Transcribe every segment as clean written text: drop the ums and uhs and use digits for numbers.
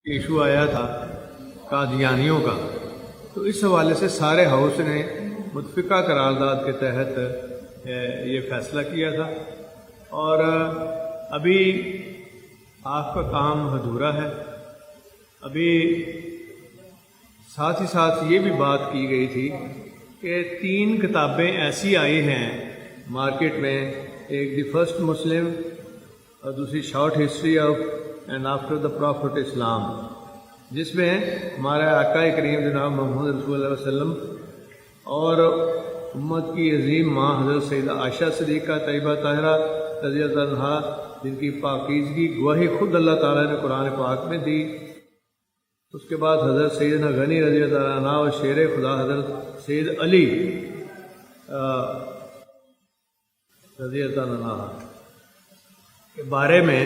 Issue آیا تھا قادیانیوں کا، تو اس حوالے سے سارے ہاؤس نے متفقہ قرارداد کے تحت یہ فیصلہ کیا تھا، اور ابھی آپ کا کام ادھورا ہے۔ ابھی ساتھ ہی ساتھ یہ بھی بات کی گئی تھی کہ 3 کتابیں ایسی آئی ہیں مارکیٹ میں، ایک دی فرسٹ مسلم اور دوسری short history of and after the prophet اسلام، جس میں ہمارے آقا کریم جناب محمد رسول اللہ علیہ وسلم اور امت کی عظیم ماں حضرت سیدہ عائشہ صدیقہ طیبہ طاہرہ رضی اللہ عنہا، جن کی پاکیزگی گواہی خود اللہ تعالیٰ نے قرآن پاک میں دی۔ اس کے بعد حضرت سیدنا غنی رضی اللہ عنہ اور شیر خدا حضرت سید علی رضی اللہ عنہ کے بارے میں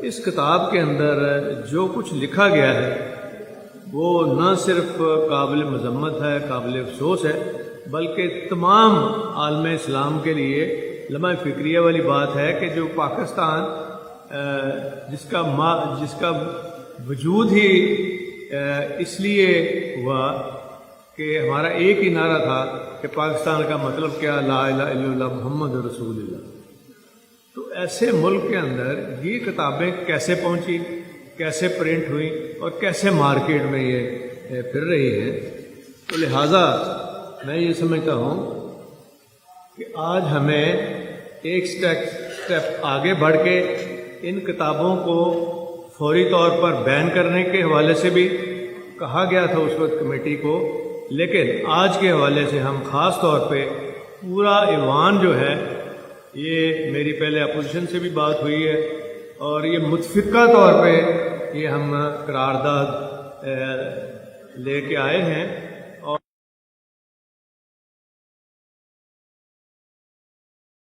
اس کتاب کے اندر جو کچھ لکھا گیا ہے وہ نہ صرف قابل مذمت ہے، قابل افسوس ہے، بلکہ تمام عالم اسلام کے لیے لمحہ فکریہ والی بات ہے کہ جو پاکستان جس کا وجود ہی اس لیے ہوا کہ ہمارا ایک ہی نعرہ تھا کہ پاکستان کا مطلب کیا، لا الہ الا اللہ محمد رسول اللہ۔ تو ایسے ملک کے اندر یہ کتابیں کیسے پہنچی، کیسے پرنٹ ہوئیں اور کیسے مارکیٹ میں یہ پھر رہی ہیں؟ تو لہٰذا میں یہ سمجھتا ہوں کہ آج ہمیں ایک سٹیپ آگے بڑھ کے ان کتابوں کو فوری طور پر بین کرنے کے حوالے سے بھی کہا گیا تھا اس وقت کمیٹی کو، لیکن آج کے حوالے سے ہم خاص طور پہ پورا ایوان جو ہے، یہ میری پہلے اپوزیشن سے بھی بات ہوئی ہے اور یہ متفقہ طور پہ یہ ہم قرارداد لے کے آئے ہیں